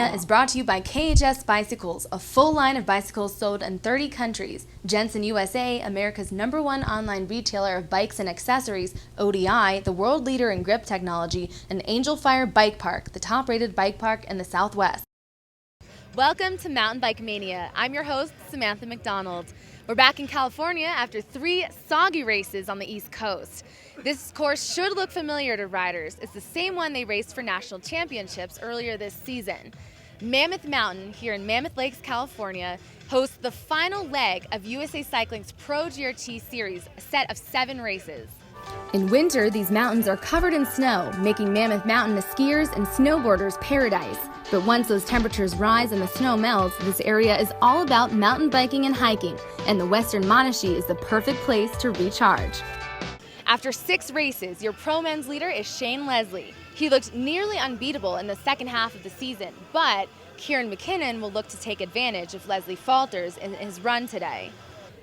Mania is brought to you by KHS Bicycles, a full line of bicycles sold in 30 countries. Jensen USA, America's #1 online retailer of bikes and accessories, ODI, the world leader in grip technology, and Angel Fire Bike Park, the top-rated bike park in the Southwest. Welcome to Mountain Bike Mania. I'm your host, Samantha McDonald. We're back in California after 3 soggy races on the East Coast. This course should look familiar to riders. It's the same one they raced for national championships earlier this season. Mammoth Mountain here in Mammoth Lakes, California, hosts the final leg of USA Cycling's Pro GRT series, a set of 7 races. In winter, these mountains are covered in snow, making Mammoth Mountain a skiers' and snowboarders' paradise. But once those temperatures rise and the snow melts, this area is all about mountain biking and hiking, and the Western Monashee is the perfect place to recharge. After 6 races, your pro men's leader is Shane Leslie. He looked nearly unbeatable in the second half of the season, but Kieran McKinnon will look to take advantage if Leslie falters in his run today.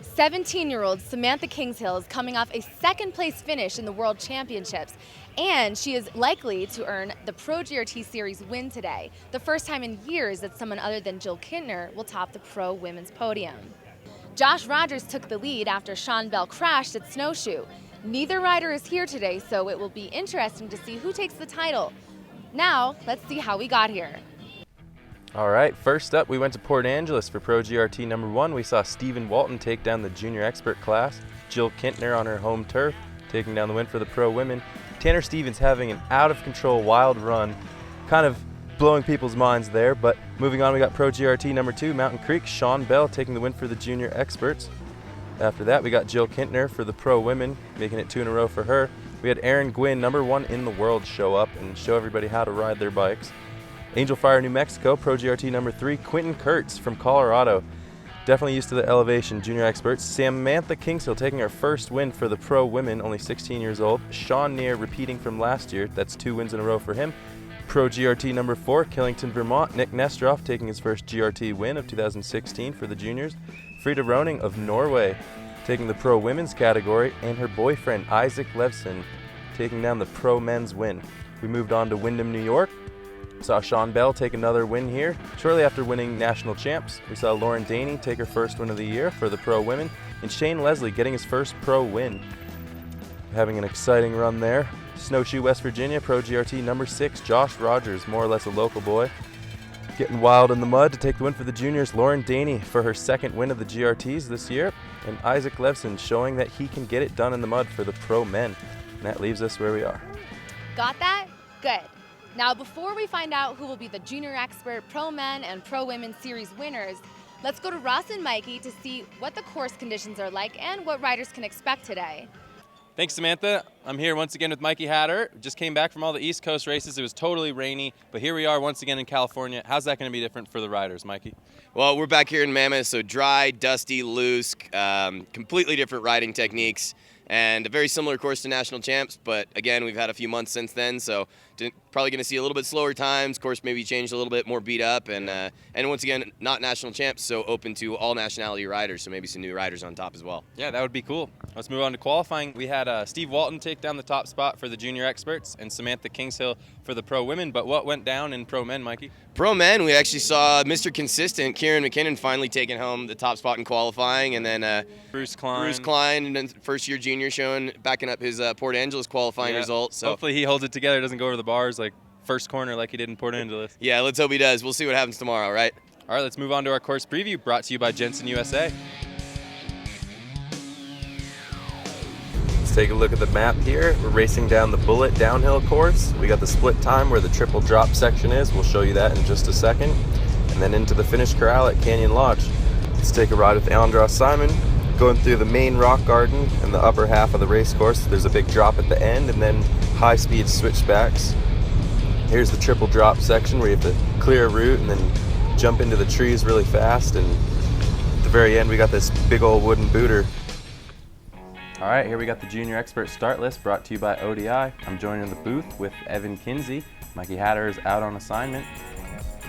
17-year-old Samantha KINGSHILL is coming off a second-place finish in the World Championships, and she is likely to earn the Pro GRT Series win today, the first time in years that someone other than Jill KINTNER will top the Pro Women's podium. Josh Rogers took the lead after Sean Bell crashed at Snowshoe. Neither rider is here today, so it will be interesting to see who takes the title. Now, let's see how we got here. All right, first up, we went to Port Angeles for Pro GRT #1. We saw Stephen Walton take down the junior expert class. Jill KINTNER on her home turf, taking down the win for the pro women. Tanner Stevens having an out-of-control wild run, kind of blowing people's minds there, but moving on, we got Pro GRT #2, Mountain Creek. Sean Bell taking the win for the junior experts. After that, we got Jill KINTNER for the pro women, making it 2 in a row for her. We had Aaron GWIN, #1 in the world, show up and show everybody how to ride their bikes. Angel Fire, New Mexico, Pro GRT #3, Quentin Kurtz from Colorado. Definitely used to the elevation, junior experts. Samantha KINGSHILL taking her first win for the pro women, only 16 years old. SHAWN NEER repeating from last year, that's 2 wins in a row for him. Pro GRT #4, Killington, Vermont, Nick Nestroff taking his first GRT win of 2016 for the juniors. FRIDA Roning of Norway taking the pro women's category, and her boyfriend Isaac Levson taking down the pro men's win. We moved on to Windham, New York. Saw Sean Bell take another win here. Shortly after winning national champs, we saw Lauren DANEY take her first win of the year for the pro women, and Shane Leslie getting his first pro win. Having an exciting run there. Snowshoe, West Virginia, Pro GRT #6, Josh Rogers, more or less a local boy, getting wild in the mud to take the win for the juniors. Lauren DANEY for her second win of the GRTs this year, and Isaac Levson showing that he can get it done in the mud for the pro men. And that leaves us where we are. Got that? Good. Now, before we find out who will be the junior expert, pro men, and pro women series winners, let's go to Ross and Mikey to see what the course conditions are like and what riders can expect today. Thanks, Samantha. I'm here once again with Mikey Hatter. Just came back from all the East Coast races. It was totally rainy, but here we are once again in California. How's that going to be different for the riders, Mikey? Well, we're back here in Mammoth, so dry, dusty, loose, completely different riding techniques, and a very similar course to national champs, but again, we've had a few months since then, so probably going to see a little bit slower times. Course maybe changed a little bit, more beat up, and once again, not national champs, so open to all nationality riders, so maybe some new riders on top as well. Yeah, that would be cool. Let's move on to qualifying. We had Steve Walton take down the top spot for the junior experts and Samantha KINGSHILL for the pro women, but what went down in pro men, Mikey? Pro men, we actually saw Mr. Consistent, Kieran McKinnon, finally taking home the top spot in qualifying, and then Bruce Klein, and then first-year junior showing, backing up his Port Angeles qualifying results. So hopefully he holds it together, doesn't go over the bars like first corner like he did in Port Angeles. Yeah, let's hope he does. We'll see what happens tomorrow, right? All right, let's move on to our course preview, brought to you by Jensen USA. Let's take a look at the map here. We're racing down the Bullet downhill course. We got the split time where the triple drop section is. We'll show you that in just a second. And then into the finish corral at Canyon Lodge. Let's take a ride with ANDRAS Simon. Going through the main rock garden in the upper half of the race course. There's a big drop at the end and then high-speed switchbacks. Here's the triple drop section where you have to clear a route and then jump into the trees really fast. And at the very end, we got this big old wooden booter. All right, here we got the junior expert start list brought to you by ODI. I'm joining the booth with Evan Kinsey. Mikey Hatter is out on assignment.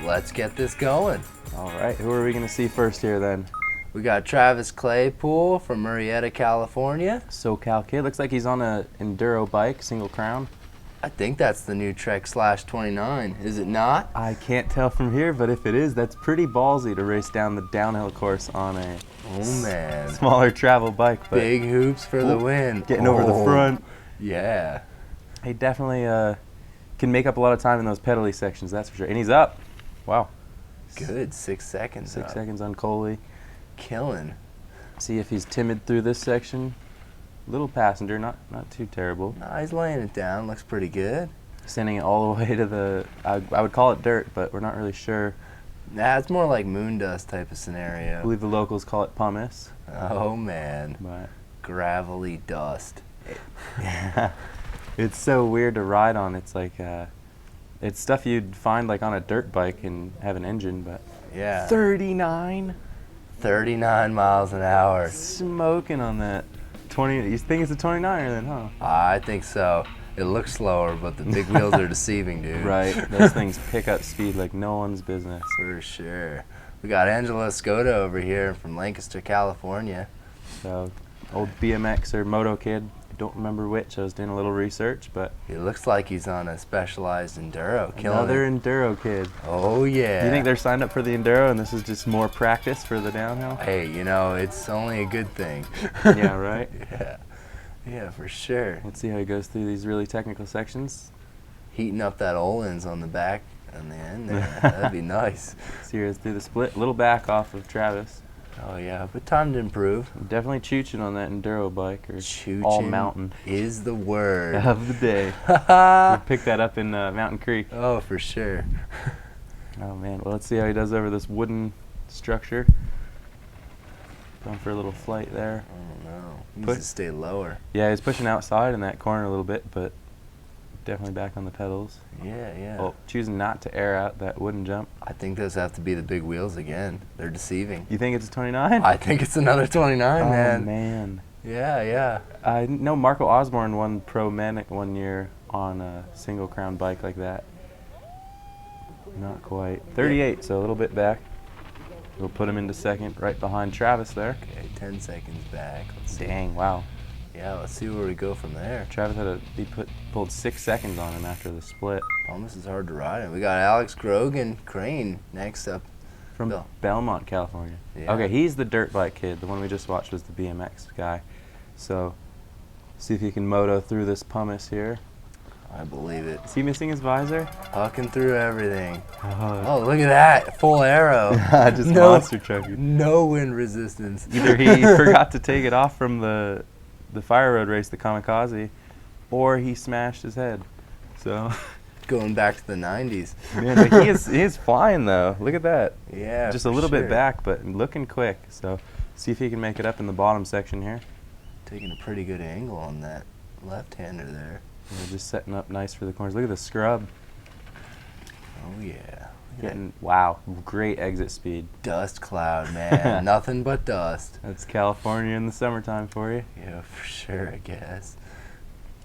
Let's get this going. All right, who are we going to see first here then? We got Travis Claypool from Murrieta, California. SoCal kid. Looks like he's on an enduro bike, single crown. I think that's the new Trek /29, is it not? I can't tell from here, but if it is, that's pretty ballsy to race down the downhill course on a Oh man. smaller travel bike. But Big hoops for the win. getting over the front. Yeah. He definitely can make up a lot of time in those pedally sections, that's for sure. And he's up. Wow. Good, 6 seconds. 6 seconds on Coley. Killing. See if he's timid through this section. Little passenger, not too terrible. No, he's laying it down. Looks pretty good. Sending it all the way to the, I would call it dirt, but we're not really sure. Nah, it's more like moon dust type of scenario. I believe the locals call it pumice. Oh man. But Gravelly dust. yeah, it's so weird to ride on. It's like, it's stuff you'd find like on a dirt bike and have an engine, but Yeah. 39? 39 miles an hour. Smoking on that. 20, you think it's a 29er then, huh? I think so. It looks slower, but the big wheels are deceiving, dude. Right, those things pick up speed like no one's business. For sure. We got ANGELO LOSKOTA over here from Lancaster, California. So, old BMX or moto kid, I don't remember which, I was doing a little research, but He looks like he's on a specialized enduro. Killing another it. enduro kid. Oh, yeah. You think they're signed up for the enduro and this is just more practice for the downhill? Hey, you know, it's only a good thing. Yeah, right? Yeah. Yeah, for sure. Let's see how he goes through these really technical sections. Heating up that Olin's on the back and the end there. That'd be nice. See here through the split, a little back off of Travis. Oh, yeah, but time to improve. Definitely chooching on that enduro bike or Chooching all mountain is the word. of the day. We'll pick that up in Mountain Creek. Oh, for sure. Oh man, well let's see how he does over this wooden structure. Going for a little flight there. Oh, no. He Put- needs to stay lower. Yeah, he's pushing outside in that corner a little bit, but definitely back on the pedals. Yeah, yeah. Oh, choosing not to air out that wooden jump. I think those have to be the big wheels again. They're deceiving. You think it's a 29? I think it's another 29, oh man. man. Yeah, yeah. I know Marco Osborne won Pro Manic one year on a single crown bike like that. Not quite. 38, so a little bit back. We'll put him into second, right behind Travis there. Okay, 10 seconds back. Let's see. Dang, wow. Yeah, let's see where we go from there. Travis had pulled 6 seconds on him after the split. Pumice is hard to ride in. We got Alex Grogan Crane next up. From Bill. Belmont, California. Yeah. Okay, he's the dirt bike kid. The one we just watched was the BMX guy. So, see if he can moto through this pumice here. I believe it. Is he missing his visor? Hucking through everything. Oh, Oh, look at that. Full arrow. just monster trucking. No wind resistance. Either he forgot to take it off from the fire road race, the kamikaze, or he smashed his head. So, Going back to the 90s. man, but he is flying though. Look at that. Yeah, Just a for little sure. bit back, but looking quick. So, see if he can make it up in the bottom section here. Taking a pretty good angle on that left-hander there. We're just setting up nice for the corners. Look at the scrub. Oh, yeah. Look at that Getting, wow, great exit speed. dust cloud, man. Nothing but dust. That's California in the summertime for you. Yeah, for sure, I guess.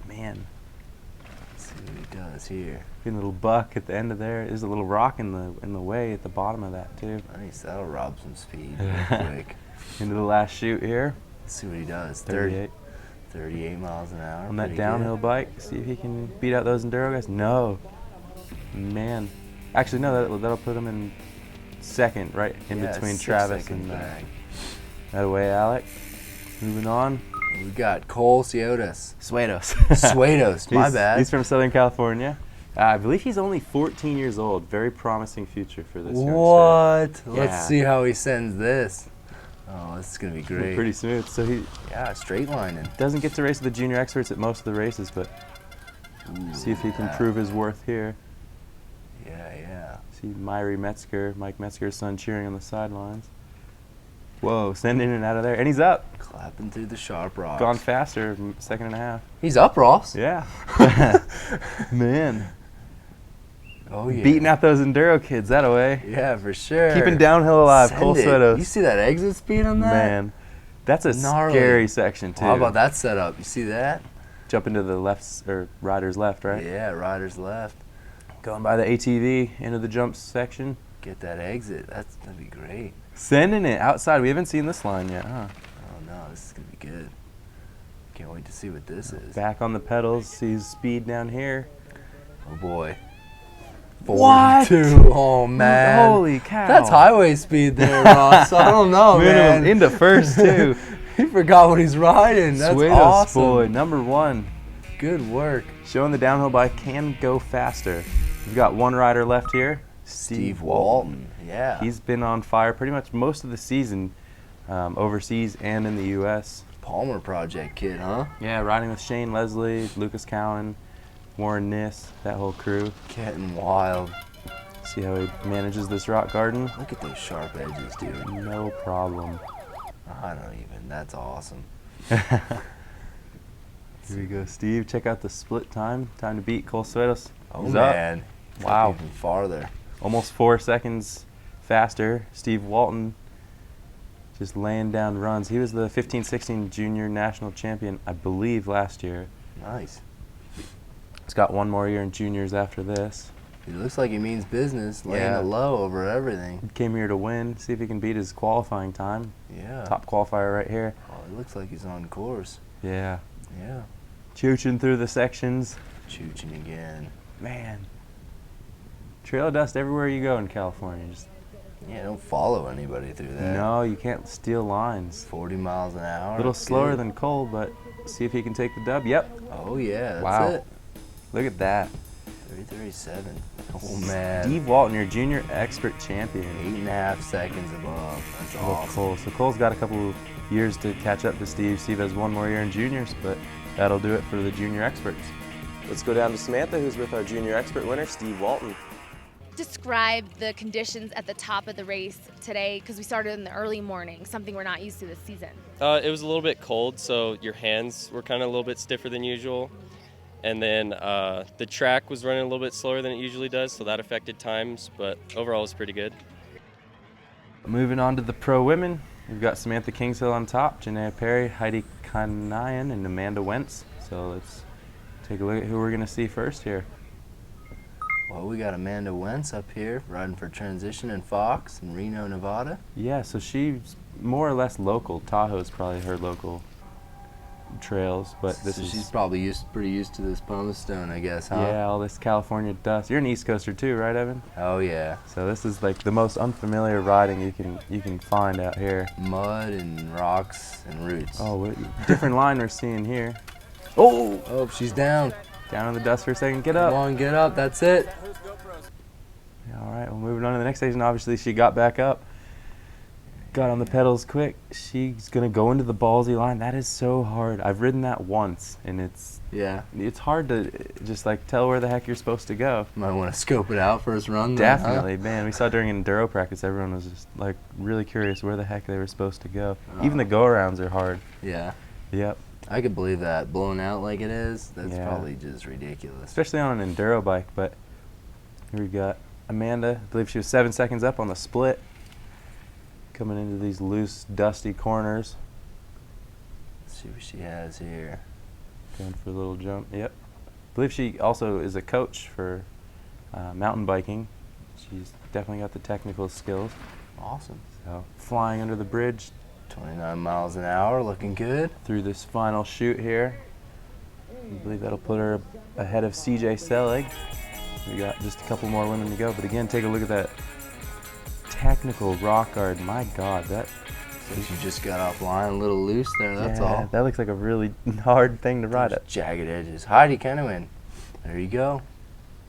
Man, Let's see what he does here. getting a little buck at the end of there. There's a little rock in the way at the bottom of that too. Nice, that'll rob some speed real quick. Into the last chute here. Let's see what he does. 38. 38 miles an hour. On that pretty downhill good. bike. See if he can beat out those enduro guys. No. Man. Actually, no, that'll put him in second, right in Yeah, between 6 Travis seconds and back. that away, Alec. Moving on. We got Cole SUETOS. SUETOS. SUETOS, my bad. He's from Southern California. I believe he's only 14 years old. Very promising future for this youngster. What? Yeah. Let's see how he sends this. Oh, this is going to be great. Pretty smooth. So he Yeah, straight lining. doesn't get to race with the junior experts at most of the races, but see if he can yeah. prove his worth here. Yeah, yeah. See Mike Metzger's son, cheering on the sidelines. Whoa, sending it out of there. And he's up. Clapping through the sharp rocks. Gone faster, second and a half. He's up, Ross. Yeah. Man. Oh, yeah. Beating out those enduro kids that away. Yeah, for sure. Keeping downhill alive. Send Cole it. SUETOS. You see that exit speed on that? Man. That's a Gnarly. scary section, too. How about that setup? You see that? Jump into the left, or rider's left, right? Yeah, rider's left. Going by the ATV into the jump section. Get that exit. That'd be great. Sending it outside. We haven't seen this line yet, huh? Oh, no, this is going to be good. Can't wait to see what this is. Back on the pedals. Sees speed down here. Oh boy. What? 42. Oh man. Holy cow. That's highway speed there, Ross. I don't know, man. Into first too. He forgot what he's riding. That's SUETOS awesome. boy, #1. Good work. Showing the downhill bike can go faster. We've got one rider left here, Steve Walton. Yeah. He's been on fire pretty much most of the season, overseas and in the U.S. Palmer Project kid, huh? Yeah, riding with Shane Leslie, Lucas Cowan, Warren Niss, that whole crew. Getting wild. See how he manages this rock garden? Look at those sharp edges, dude. No problem. I don't even. That's awesome. Here we go, Steve. Check out the split time. Time to beat Cole SUETOS. Oh, He's man. up. Wow. Even farther. Almost 4 seconds faster. Steve Walton just laying down runs. He was the 15-16 junior national champion, I believe, last year. Nice. He's got one more year in juniors after this. He looks like he means business, laying Yeah. it low over everything. He came here to win, see if he can beat his qualifying time. Yeah. Top qualifier right here. Oh, it looks like he's on course. Yeah. Yeah. Chooching through the sections. Chooching again. Man. Trail of dust everywhere you go in California. Just Yeah, don't follow anybody through that. no, you can't steal lines. 40 miles an hour. A little that's slower good. than Cole, but see if he can take the dub. Yep. Oh, yeah, that's Wow. it. Look at that. 337. Oh, man. Steve Walton, your junior expert champion. 8.5 seconds above. That's Above awesome. Cole. So Cole's got a couple years to catch up to Steve. Steve has one more year in juniors, but that'll do it for the junior experts. Let's go down to Samantha, who's with our junior expert winner, Steve Walton. Describe the conditions at the top of the race today, because we started in the early morning, something we're not used to this season. It was a little bit cold, so your hands were kind of a little bit stiffer than usual. And then the track was running a little bit slower than it usually does, so that affected times, but overall it was pretty good. Moving on to the pro women, we've got Samantha KINGSHILL on top, Janaea Perry, Heidi Kanayan, and Amanda Wentz. So let's take a look at who we're going to see first here. Well, we got Amanda Wentz up here riding for Transition and Fox in Reno, Nevada. Yeah, so she's more or less local. Tahoe's probably her local trails, but this So is she's probably pretty used to this pumice stone, I guess, huh? yeah, all this California dust. You're an East Coaster too, right, Evan? Oh yeah. So this is like the most unfamiliar riding you can find out here. Mud and rocks and roots. Oh, different line we're seeing here. Oh, Oh, she's down. down in the dust for a second. Get Come up. on, get up. That's it. All right, well, moving on to the next station. Obviously, she got back up, got on the pedals quick. She's gonna go into the ballsy line. That is so hard. I've ridden that once, and it's Yeah. hard to just like tell where the heck you're supposed to go. Might want to scope it out first run. then, huh? Definitely, man. We saw during enduro practice, everyone was just like really curious where the heck they were supposed to go. Even the go-arounds are hard. Yeah. Yep. I could believe that. Blown out like it is, that's Yeah. probably just ridiculous. Especially on an enduro bike. But here we got Amanda. I believe she was 7 seconds up on the split. Coming into these loose, dusty corners. Let's see what she has here. Going for a little jump. Yep. I believe she also is a coach for mountain biking. She's definitely got the technical skills. Awesome. So flying under the bridge 29 miles an hour, looking good. through this final chute here. I believe that'll put her ahead of CJ Selig. We got just a couple more women to go, but again, take a look at that technical rock guard. My God, that So she just got offline, a little loose there, that's all. that looks like a really hard thing to ride Those at. jagged edges. Heidi Kanayan. There you go.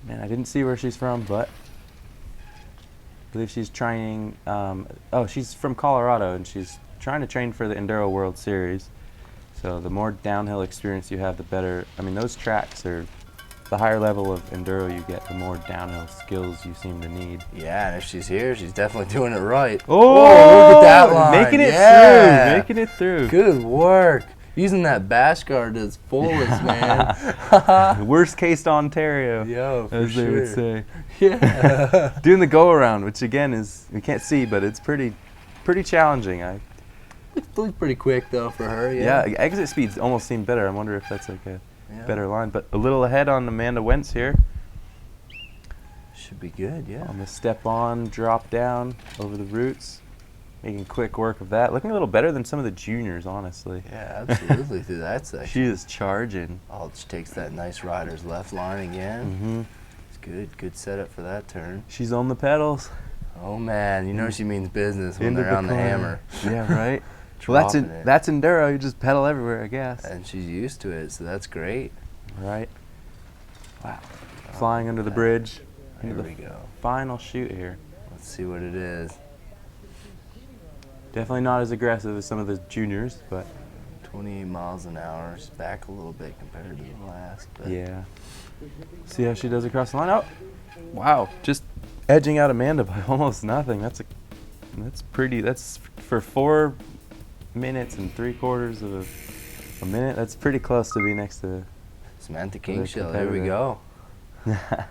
Man, I didn't see where she's from, but I believe she's training. She's from Colorado, and she's trying to train for the Enduro World Series. So the more downhill experience you have, the better. I mean, those tracks are the higher level of enduro you get, the more downhill skills you seem to need. Yeah, and if she's here, she's definitely doing it right. Oh, look at that line. Making it Yeah. through, making it through. Good work. Using that bash guard to its fullest, man. Worst case Ontario, Yo, for as they would sure. say. Yeah. Doing the go around, which again is we can't see, but it's pretty challenging. Looked pretty quick though for her. Yeah, Yeah. exit speeds almost seem better. I wonder if that's like a Yeah. better line, but a little ahead on Amanda Wentz here Should be good. Yeah. on the step on, drop down over the roots, making quick work of that. Looking a little better than some of the juniors, honestly. Yeah, absolutely through that section. She is charging. Oh, she takes that nice rider's left line again. Good setup for that turn. She's on the pedals. Oh man, you know she means business when Into they're on the corner. hammer. Yeah, right. Well, that's enduro. You just pedal everywhere, I guess. And she's used to it, so that's great. Right. Wow. Flying under the bridge. Here we go. Final shoot here. Let's see what it is. Definitely not as aggressive as some of the juniors, but 28 miles an hour. She's back a little bit compared to the last. But yeah. See how she does across the line. Oh, wow! Just edging out Amanda by almost nothing. That's pretty. That's for 4 minutes and 3/4 of a minute. That's pretty close to be next to Samantha KINGSHILL. Here we go.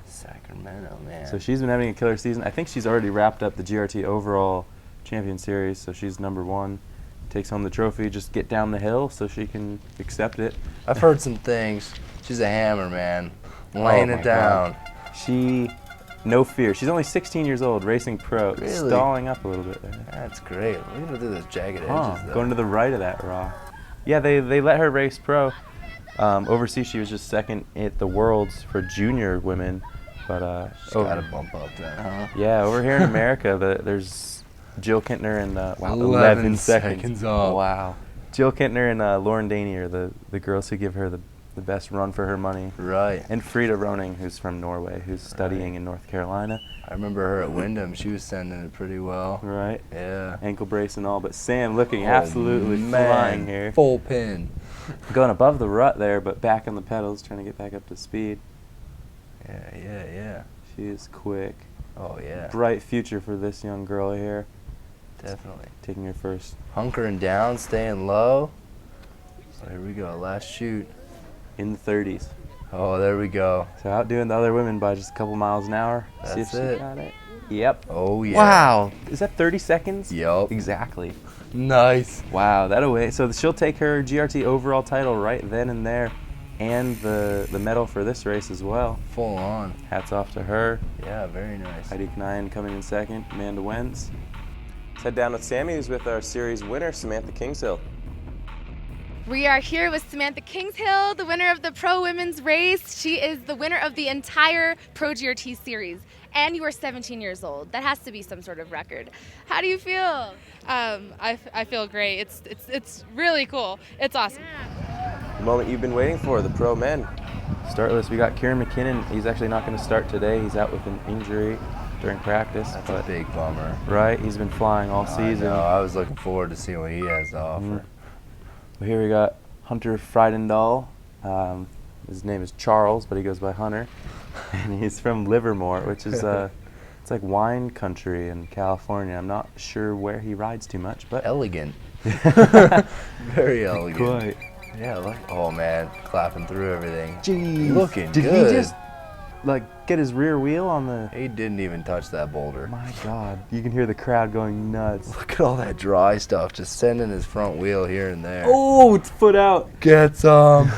Sacramento, man. So she's been having a killer season. I think she's already wrapped up the GRT overall champion series, so she's #1. Takes home the trophy. Just get down the hill so she can accept it. I've heard some things. She's a hammer, man. Laying it down. God. No fear. She's only 16 years old, racing pro. Really? Stalling up a little bit there. That's great. Look at those jagged edges, though. Going to the right of that rock. Yeah, they let her race pro. Overseas, she was just second at the Worlds for junior women. But she's got to bump up then, huh? Yeah, over here in America, there's Jill KINTNER and 11 seconds off. Wow. Jill KINTNER and Lauren DANEY are the girls who give her the best run for her money. Right. And FRIDA Roning, who's from Norway, who's studying in North Carolina. I remember her at Wyndham. She was sending it pretty well. Right. Yeah. Ankle brace and all, but Sam looking absolutely flying here. Full pin. Going above the rut there, but back on the pedals, trying to get back up to speed. Yeah. She is quick. Oh, yeah. Bright future for this young girl here. Definitely. Taking her first. Hunkering down, staying low. So here we go, last shoot. In the 30s. Oh, there we go. So outdoing the other women by just a couple miles an hour. That's See if she it. got it. Yep. Oh, yeah. Wow. Is that 30 seconds? Yup. Exactly. Nice. Wow, that away. So she'll take her GRT overall title right then and there, and the medal for this race as well. Full on. Hats off to her. Yeah, very nice. Heidi Knine coming in second. Amanda WENTZ. Let's head down with Sammy, who's with our series winner, Samantha KINGSHILL. We are here with Samantha KINGSHILL, the winner of the Pro Women's Race. She is the winner of the entire Pro GRT series. And you are 17 years old. That has to be some sort of record. How do you feel? I feel great. It's really cool. It's awesome. The moment you've been waiting for, the pro men. Start list, we got Kieran McKinnon. He's actually not going to start today. He's out with an injury during practice. That's a big bummer. Right, he's been flying all season. I was looking forward to seeing what he has to offer. Well, here we got Hunter FRYDENDAL. His name is Charles, but he goes by Hunter. And he's from Livermore, which is it's like wine country in California. I'm not sure where he rides too much, but Elegant. Very elegant. quite. Yeah, look. Oh man, clapping through everything. Jeez. Looking Did good. he just like get his rear wheel on the? He didn't even touch that boulder. My God, you can hear the crowd going nuts. Look at all that dry stuff, just sending his front wheel here and there. Oh, it's foot out. Get some.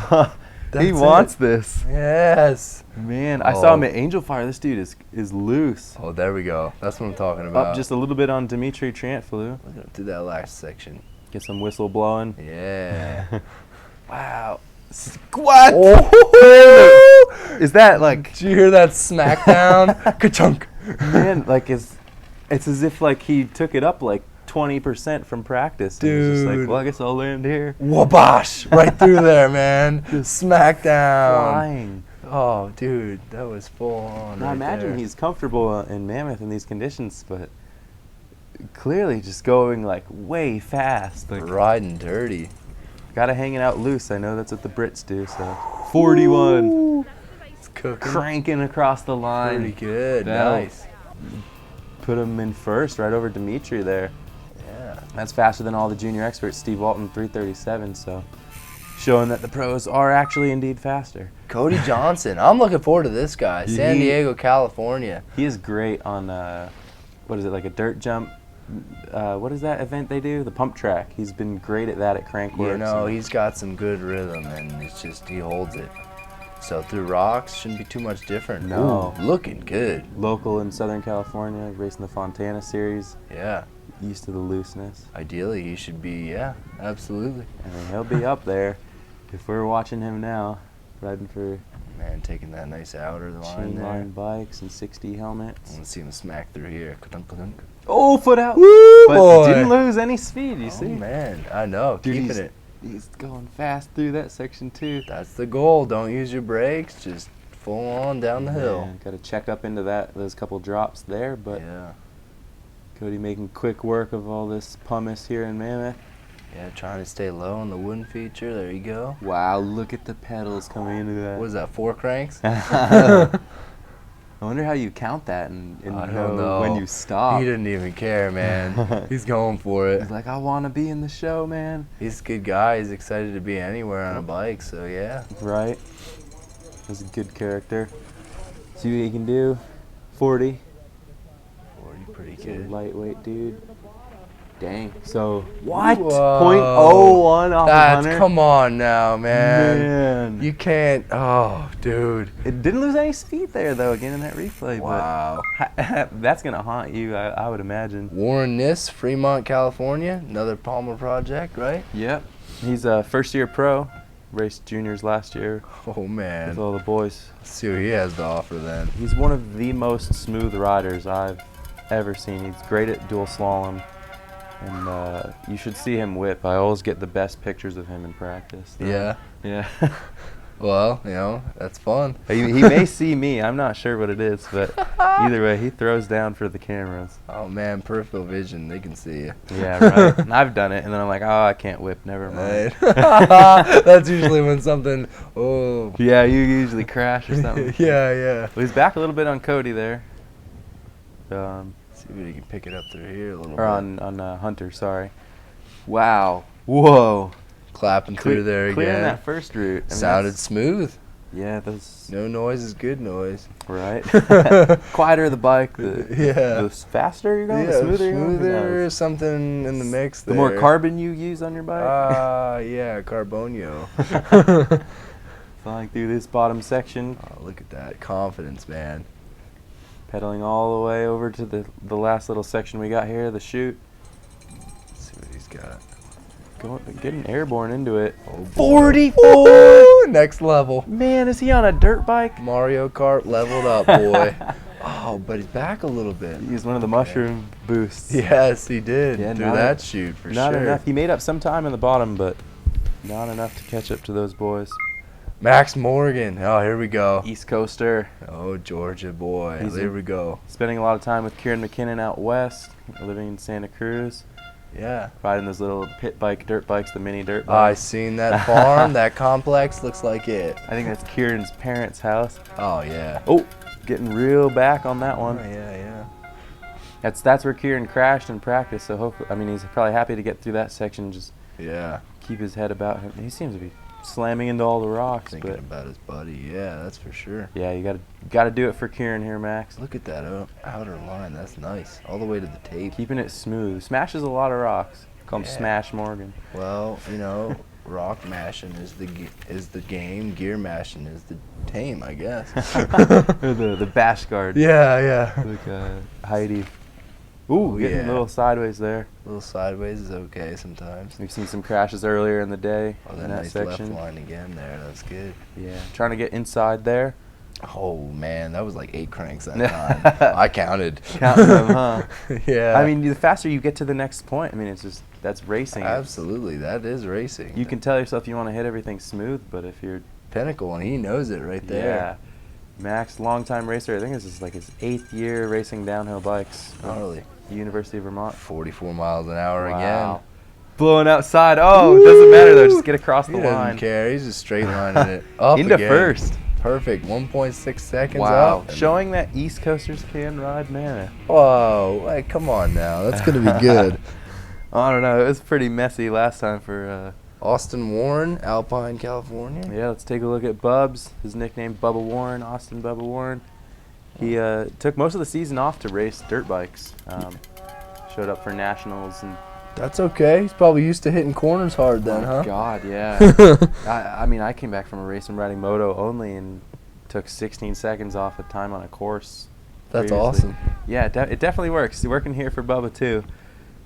He wants this. Yes. Man, I saw him at Angel Fire. This dude is loose. Oh, there we go. That's what I'm talking about. Up just a little bit on Dimitri Trantflew. Look at him do that last section. Get some whistle blowing. Yeah. Wow. What? Oh. Is that like? Did you hear that smackdown? Ka-chunk. Man, like it's as if like he took it up like 20% from practice. And he's just like, Dude. well, I guess I'll land here. Wabash! Right through there, man. Smackdown. Flying. Oh, dude, that was full on. Now right imagine there. he's comfortable in Mammoth in these conditions, but clearly just going like way fast. Like riding dirty. gotta hang it out loose. I know that's what the Brits do. So 41. Ooh. It's cooking. Cranking across the line. Pretty good. That'll Nice. Put him in first, right over Dimitri there. Yeah. That's faster than all the junior experts. Steve Walton, 3:37. So showing that the pros are actually indeed faster. Cody Johnson. I'm looking forward to this guy. San He- Diego, California. He is great on, what is it, like a dirt jump? What is that event they do? The pump track. He's been great at that at Crankworks. You know, he's got some good rhythm, and it's just, he holds it. So through rocks, shouldn't be too much different. No. Ooh, looking good. Local in Southern California, racing the Fontana series. Yeah. Used to the looseness. Ideally, he should be, yeah, absolutely. I mean, he'll be up there if we're watching him now, riding for Man, man, taking that nice outer line there. Chainline bikes and 60 helmets. Let's see him smack through here. Ka-dunk. Oh, foot out. Woo, But boy. didn't lose any speed, you Oh, see? man, I know. Dude, Keeping it. He's going fast through that section too. That's the goal. Don't use your brakes. Just full on down the hill. Got to check up into those couple drops there, but Yeah. Cody making quick work of all this pumice here in Mammoth. Yeah, trying to stay low on the wooden feature. There you go. Wow, look at the pedals coming into that. What is that, 4 cranks? I wonder how you count that and I don't know when know. you stop. He didn't even care, man. He's going for it. He's like, I want to be in the show, man. He's a good guy. He's excited to be anywhere on a bike, so yeah. Right. He's a good character. See what he can do. 40. 40, pretty He's a good. lightweight dude. Dang. So, what? Whoa. 0.01 off That's, of 100? come on now, man. Man. You can't, oh, dude. It didn't lose any speed there, though, again in that replay. Wow. But that's going to haunt you, I would imagine. Warren Niss, Fremont, California. Another Palmer project, right? Yep. He's a first-year pro. Raced juniors last year Oh, with man. all the boys. Let's see what he has to offer then. He's one of the most smooth riders I've ever seen. He's great at dual slalom, and you should see him whip. I always get the best pictures of him in practice. Yeah. Yeah. Well, you know, that's fun. he may see me. I'm not sure what it is, but either way, he throws down for the cameras. Oh, man, peripheral vision. They can see you. Yeah, right. And I've done it, and then I'm like, oh, I can't whip. Never mind. Right. That's usually when something, oh. Yeah, you usually crash or something. Yeah. Well, he's back a little bit on Cody there. See if we can pick it up through here a little Or bit. on Hunter, sorry. Wow. Whoa. Clapping through there Clearing again. that first route. I mean, Sounded that's- smooth. Yeah, those. No noise is good noise. Right. Quieter the bike, Yeah. the faster you're going, Yeah, the smoother you're going. Who smoother, knows? something in the mix The there. more carbon you use on your bike. Yeah, Carbonio. Flying through this bottom section, Oh, look at that. Confidence, man. pedaling all the way over to the last little section we got here, the chute. Let's see what he's got. Getting airborne into it. Oh, boy. 44! Woo, next level. Man, is he on a dirt bike? Mario Kart leveled up, boy. Oh, but he's back a little bit. He used one of the mushroom boosts. Yes, he did. Yeah, Through not that a- shoot, for Not sure. enough. He made up some time in the bottom, but not enough to catch up to those boys. Max Morgan. Oh, here we go. East Coaster. Oh, Georgia boy. He's There in- we go. Spending a lot of time with Kieran McKinnon out west, living in Santa Cruz, Yeah. riding those little pit bike, dirt bikes, the mini dirt I bikes. seen that farm, that complex. Looks like it. I think that's Kieran's parents' house. Oh, yeah. Oh, getting real back on that Oh, one. yeah. That's where Kieran crashed in practice. So hopefully, I mean, he's probably happy to get through that section. Just Yeah. keep his head about him. He seems to be slamming into all the rocks, Thinking but about his buddy. Yeah, that's for sure. yeah, you gotta do it for Kieran here, Max. Look at that outer line. That's nice. All the way to the tape. Keeping it smooth. Smashes a lot of rocks. Call him Yeah. Smash Morgan. Well, you know, rock mashing is the game. Gear mashing is the tame, I guess. Or the bash guard. yeah. Like Heidi. Ooh, getting a little sideways there. A little sideways is okay sometimes. We've seen some crashes earlier in the day Oh, in that that nice section. left line again there. That's good. Yeah, trying to get inside there. Oh man, that was like 8 cranks that time. I counted. Counting them, huh? Yeah. I mean, the faster you get to the next point, I mean, it's just, that's racing. Absolutely, that is racing. You can tell yourself you want to hit everything smooth, but if you're, Pinnacle, and he knows it right there. yeah. Max, longtime racer, I think this is like his 8th year racing downhill bikes. Gnarly. University of Vermont. 44 miles an hour Wow. Blowing outside. Oh, Woo! doesn't matter though. Just get across again. the He doesn't line. care. He's just straight lining it up Into again. first. Perfect. 1.6 seconds Wow. up. Showing that East Coasters can ride Mana. Whoa, hey, come on now. That's going to be good. I don't know. It was pretty messy last time for. Austin Warren, Alpine, California. Yeah, let's take a look at Bubs. His nickname Bubba Warren, Austin Bubba Warren. He took most of the season off to race dirt bikes. Showed up for nationals and. That's okay. He's probably used to hitting corners hard then, Oh huh? God, yeah. I mean, I came back from a race and riding moto only and took 16 seconds off of time on a course. That's previously. awesome. Yeah, it definitely works. Working here for Bubba too.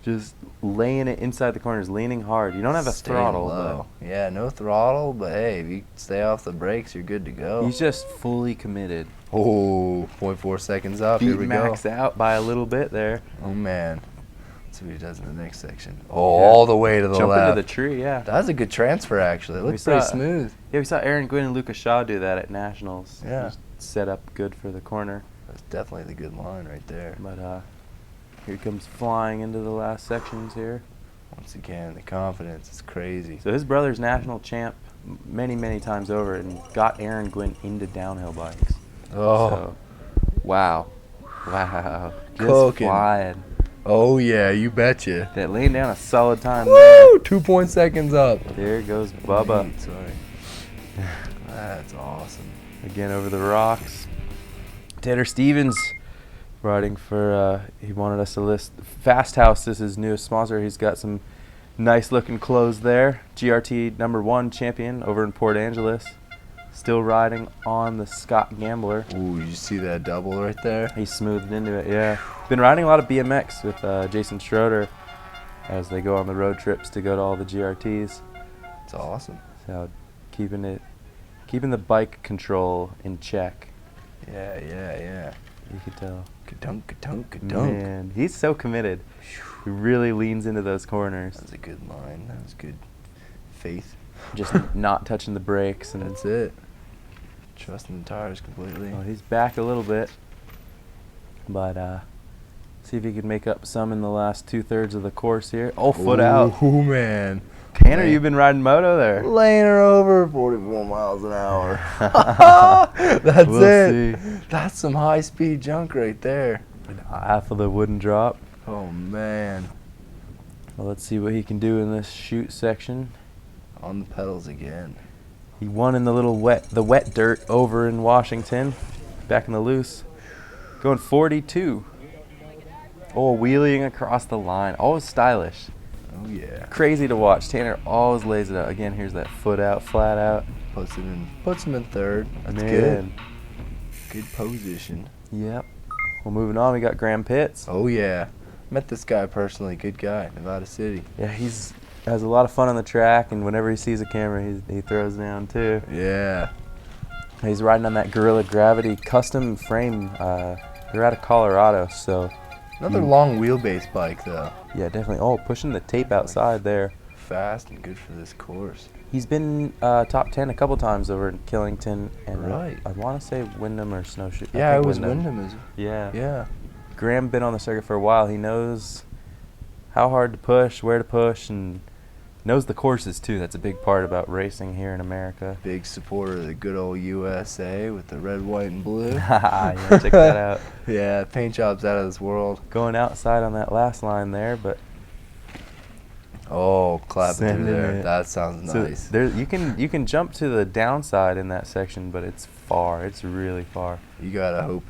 just laying it inside the corners, leaning hard. You don't have a Staying throttle, low. Yeah, no throttle, but hey, if you stay off the brakes, you're good to but go. he's just fully committed. Oh, 0.4 seconds up. Here Beat we Max go. out by a little bit there. Oh, man. Let's see what he does in the next section. Oh, Yeah. all the way to the Jump left. into the tree, yeah. That was a good transfer, actually. It We looked pretty saw- smooth. Yeah, we saw Aaron Gwynn and Lucas Shaw do that at Nationals. Yeah. Just set up good for the corner. That's definitely the good line right there. But here he comes flying into the last sections here. Once again, the confidence is crazy. So his brother's national champ many, many times over and got Aaron Gwynn into downhill bikes. Oh, So, wow. Wow. Just Cooking. flying. oh yeah, you betcha. That laying down a solid time Woo! 2 seconds up. there. There goes Bubba. Wait, sorry. That's awesome. Again over the rocks. Tanner Stevens riding for, he wanted us to list Fast House is his newest sponsor. He's got some nice looking clothes there. GRT #1 champion over in Port Angeles. Still riding on the Scott Gambler. Ooh, you see that double right there? He smoothed into it, yeah. Been riding a lot of BMX with Jason Schroeder as they go on the road trips to go to all the GRTs. It's awesome. So keeping the bike control in check. Yeah. You could tell. Ka-dunk, ka-dunk, ka-dunk. Man, he's so committed. He really leans into those corners. That was a good line. That was good faith. Just not touching the brakes. And That's it. Trusting the tires completely. well, he's back a little bit. But see if he can make up some in the last 2/3 of the course here. Oh, foot out. Oh, man. Tanner, Man. you've been riding moto there. Laying her over 44 miles an hour. That's We'll it. see. That's some high-speed junk right there. Half of the wooden drop. Oh, man. Well, let's see what he can do in this shoot section. On the pedals again. He won in the wet dirt over in Washington, back in the loose. Going 42. Oh, wheeling across the line. Always stylish. Oh, yeah. Crazy to watch. Tanner always lays it out. Again, here's that foot out, flat out. Puts him in third. That's Man. good. Good position. Yep. Well, moving on, we got Graham Pitts. Oh, yeah. Met this guy personally. Good guy. Nevada City. Yeah, has a lot of fun on the track, and whenever he sees a camera, he throws down too. Yeah. He's riding on that Gorilla Gravity custom frame. They're out of Colorado, so Another long wheelbase bike, though. yeah, definitely. Oh, pushing the tape outside there. Fast and good for this course. He's been top 10 a couple times over in Killington, and Right. I want to say Wyndham or Snowshoe. I Yeah, think it was Wyndham. Yeah. Yeah. Graham been on the circuit for a while. He knows how hard to push, where to push, and knows the courses too. That's a big part about racing here in America. Big supporter of the good old USA with the red, white, and blue. Yeah, check that out. Yeah, paint job's out of this world. Going outside on that last line there, but Oh, clapping Sending through there. it. That sounds so nice. there you can jump to the downside in that section, but it's far. It's really far. You gotta hope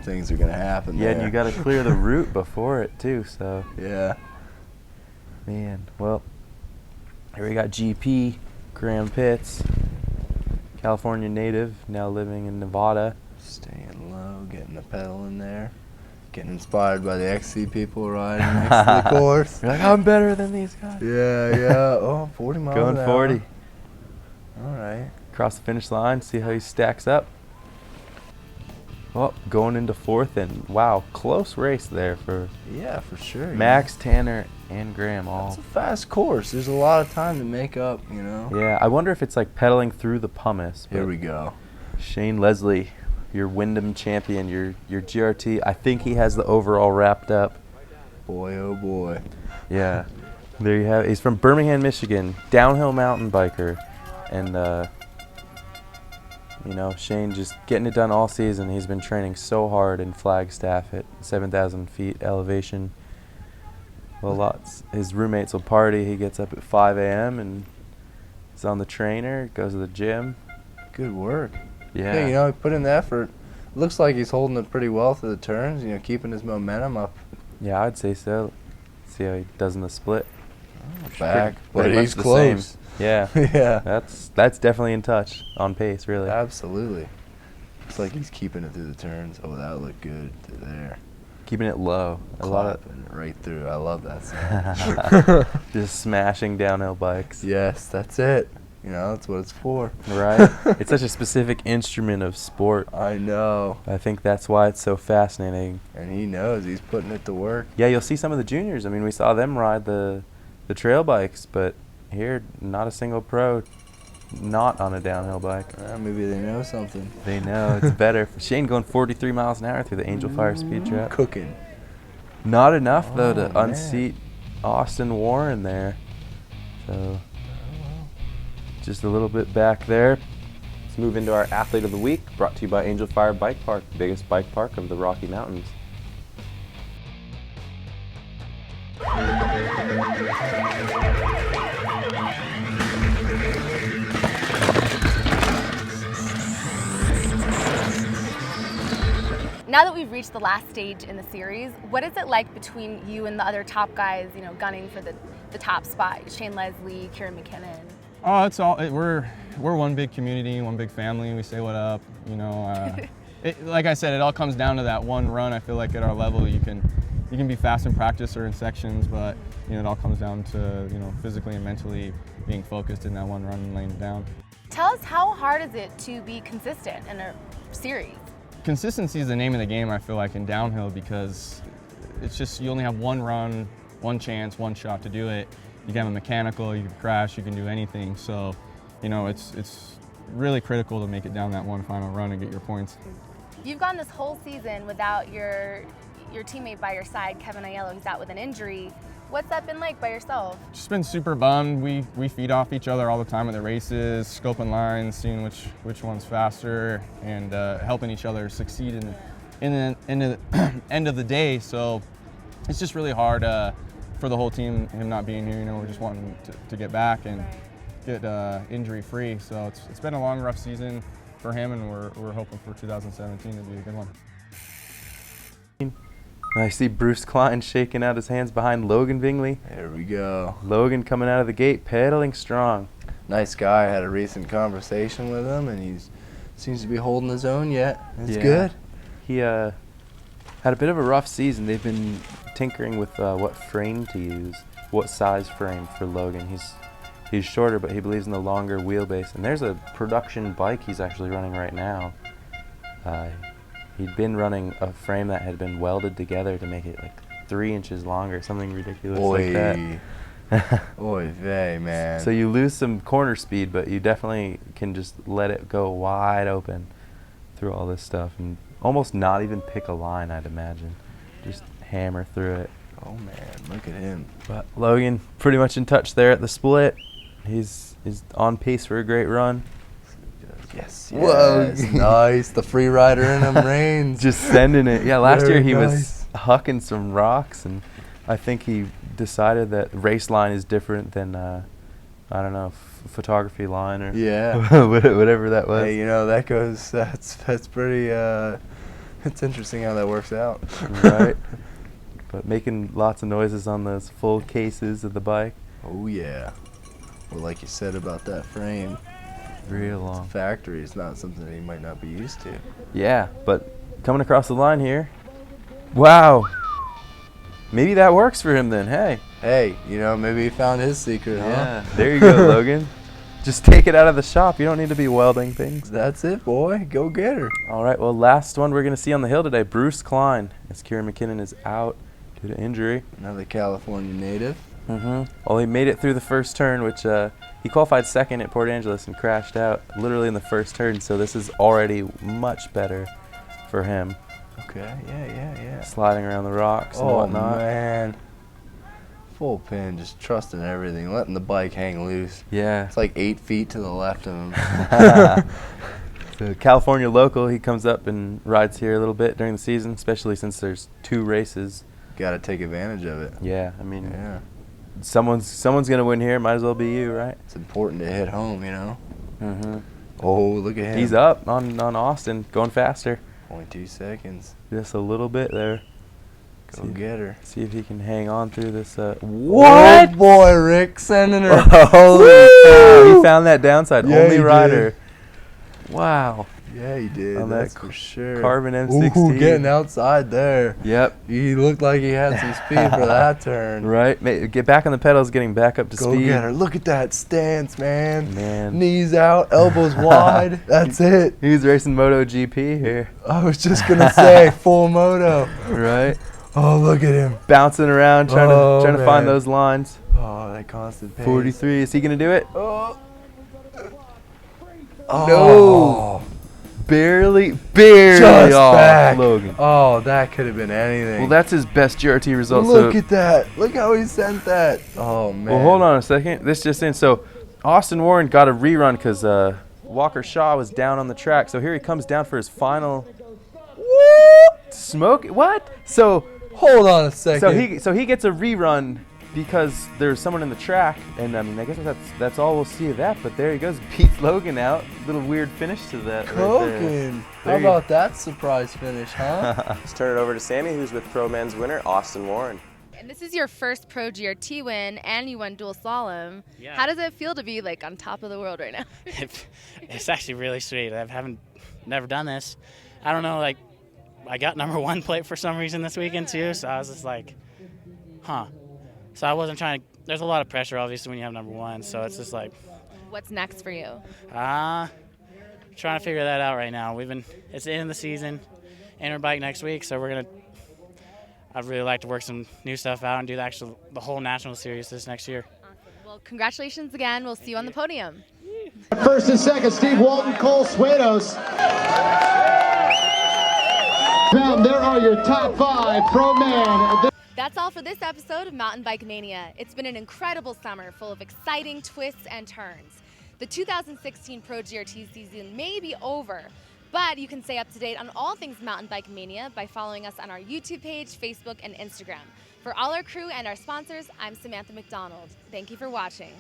things are gonna happen. Yeah, and there. you got to clear the route before it too. So Yeah. man, well, here we got GP Graham Pitts, California native, now living in Nevada. Staying low, getting the pedal in there. Getting inspired by the XC people riding next to the course. You're like, I'm better than these guys. Yeah. Oh, 40 miles Going an 40. hour. All right. Across the finish line, see how he stacks up. Oh, going into fourth, and wow, close race there for Yeah, for sure. Max, Tanner, and Graham all. It's a fast course. There's a lot of time to make up, you know. Yeah, I wonder if it's like pedaling through the pumice. Here but we go. Shane Leslie, your Wyndham champion, your GRT. I think he has the overall wrapped up. Boy, oh boy. Yeah, there you have it. He's from Birmingham, Michigan, downhill mountain biker, and you know, Shane just getting it done all season. He's been training so hard in Flagstaff at 7,000 feet elevation. Well, his roommates will party. He gets up at 5 a.m. and he's on the trainer, goes to the gym. Good work. Yeah. Yeah, you know, he put in the effort. Looks like he's holding it pretty well through the turns, you know, keeping his momentum up. Yeah, I'd say so. See how he does in the split. Back, but pretty much he's the close. same. Yeah. Yeah. That's definitely in touch, on pace, really. Absolutely. Looks like he's keeping it through the turns. Oh, that looked good there. Keeping it low. A lot of Clapping it right through. I love that sound. just smashing downhill bikes. Yes, that's it. You know, that's what it's for. Right. It's such a specific instrument of sport. I know. I think that's why it's so fascinating. And he knows. He's putting it to work. Yeah, you'll see some of the juniors. I mean, we saw them ride the trail bikes, but here, not a single pro not on a downhill bike. Maybe they know something. They know it's better. Shane going 43 miles an hour through the Angel Fire speed trap. Cooking. Not enough, though, to man. unseat Austin Warren there. So, just a little bit back there. Let's move into our Athlete of the Week, brought to you by Angel Fire Bike Park, the biggest bike park of the Rocky Mountains. Now that we've reached the last stage in the series, what is it like between you and the other top guys, you know, gunning for the top spot? Shane Leslie, Kieran McKinnon. Oh, it's all we're one big community, one big family. We say what up, you know. Like I said, it all comes down to that one run. I feel like at our level, you can be fast in practice or in sections, but you know, it all comes down to, you know, physically and mentally being focused in that one run and laying it down. Tell us, how hard is it to be consistent in a series? Consistency is the name of the game, I feel like, in downhill, because it's just, you only have one run, one chance, one shot to do it. You can have a mechanical, you can crash, you can do anything. So, you know, it's really critical to make it down that one final run and get your points. You've gone this whole season without your teammate by your side, Kevin Aiello. He's out with an injury. What's that been like by yourself? Just been super bummed. We feed off each other all the time at the races, scoping lines, seeing which one's faster, and helping each other succeed in the end of the day. So it's just really hard for the whole team, him not being here. You know, we're just wanting to get back and get injury free. So it's been a long, rough season for him, and we're hoping for 2017 to be a good one. I see Bruce Klein shaking out his hands behind Logan Bingley. There we go. Logan coming out of the gate, pedaling strong. Nice guy. I had a recent conversation with him, and he seems to be holding his own yet. It's Yeah. good. He had a bit of a rough season. They've been tinkering with what frame to use, what size frame for Logan. He's shorter, but he believes in the longer wheelbase. And there's a production bike he's actually running right now. He'd been running a frame that had been welded together to make it like 3 inches longer, something ridiculous like that. Oy vey, man. So you lose some corner speed, but you definitely can just let it go wide open through all this stuff and almost not even pick a line, I'd imagine. Just hammer through it. Oh man, look at him. But Logan pretty much in touch there at the split. He's on pace for a great run. Yes, Whoa. yes. Nice. The free rider in him reigns. Just sending it. Yeah, last Very year he nice. was hucking some rocks, and I think he decided that race line is different than, I don't know, photography line or Yeah. whatever that was. Hey, you know, that's pretty, it's interesting how that works out. Right. But making lots of noises on those full cases of the bike. Oh yeah. Well, like you said about that frame, Real long. factory is not something that he might not be used to. Yeah, but coming across the line here. Wow. Maybe that works for him then. Hey. Hey, you know, maybe he found his secret, huh? There you go, Logan. Just take it out of the shop. You don't need to be welding things. That's it, boy. Go get her. All right, well, last one we're going to see on the hill today, Bruce Klein, as Kieran McKinnon is out due to injury. Another California native. Well, he made it through the first turn, which he qualified second at Port Angeles and crashed out literally in the first turn, so this is already much better for him. Okay, yeah. Sliding around the rocks and Oh, whatnot. man. Full pin, just trusting everything, letting the bike hang loose. Yeah. It's like 8 feet to the left of him. So California local, he comes up and rides here a little bit during the season, especially since there's 2 races. Got to take advantage of it. Yeah, I mean, Yeah. someone's gonna win here. Might as well be you, right? It's important to hit home, you know. Mm-hmm. Oh, look at him. He's up on Austin, going faster. Only 2 seconds. Just a little bit there. Go get her. See if he can hang on through this. What? What? Oh boy, Rick sending her. Holy cow, he found that downside. Yeah, Only he rider. Wow. Yeah, he did. On That's that for sure. Carbon M16. Ooh, getting outside there. Yep. He looked like he had some speed for that turn. Right. Get back on the pedals, getting back up to Go speed. get her. Look at that stance, man. Man. Knees out, elbows wide. That's it. He's racing MotoGP here. I was just going to say full moto. Right. Oh, look at him. Bouncing around, trying to man. find those lines. Oh, that constant pace. 43. Is he going to do it? Oh. No. Barely Just off back. Logan. Oh, that could have been anything. Well, that's his best GRT result. Look so, at that. Look how he sent that. Oh, man. well, hold on a second. This just in. So, Austin Warren got a rerun because Walker Shaw was down on the track. So here he comes down for his final. Smoke. What? So Hold on a second. so he gets a rerun because there's someone in the track, and I mean I guess that's all we'll see of that. But there he goes, beats Logan out. Little weird finish to that. Cooking. How There you- about that surprise finish, huh? Let's turn it over to Sammy, who's with Pro Men's winner, Austin Warren. And this is your first Pro GRT win, and you won dual slalom. Yeah. How does it feel to be like on top of the world right now? It's actually really sweet. Never done this. I don't know, like, I got #1 plate for some reason this weekend too, so I was just like, huh. So I wasn't trying to, there's a lot of pressure obviously when you have #1, so it's just like, What's next for you? trying to figure that out right now. It's the end of the season, Interbike next week, so I'd really like to work some new stuff out and do the whole national series this next year. Awesome. Well, congratulations again. We'll see you on the podium. First and second, Steve Walton, Cole SUETOS. Now, there are your top 5 pro man. That's all for this episode of Mountain Bike Mania. It's been an incredible summer full of exciting twists and turns. The 2016 Pro GRT season may be over, but you can stay up to date on all things Mountain Bike Mania by following us on our YouTube page, Facebook, and Instagram. For all our crew and our sponsors, I'm Samantha McDonald. Thank you for watching.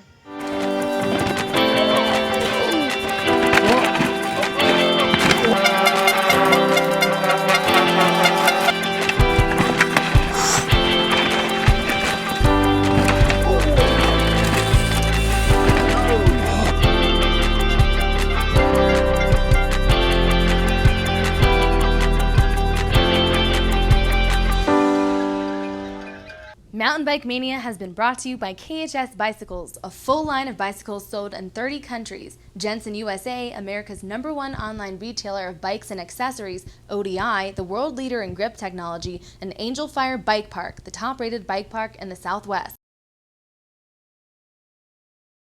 Mountain Bike Mania has been brought to you by KHS Bicycles, a full line of bicycles sold in 30 countries. Jensen USA, America's #1 online retailer of bikes and accessories, ODI, the world leader in grip technology, and Angel Fire Bike Park, the top-rated bike park in the Southwest.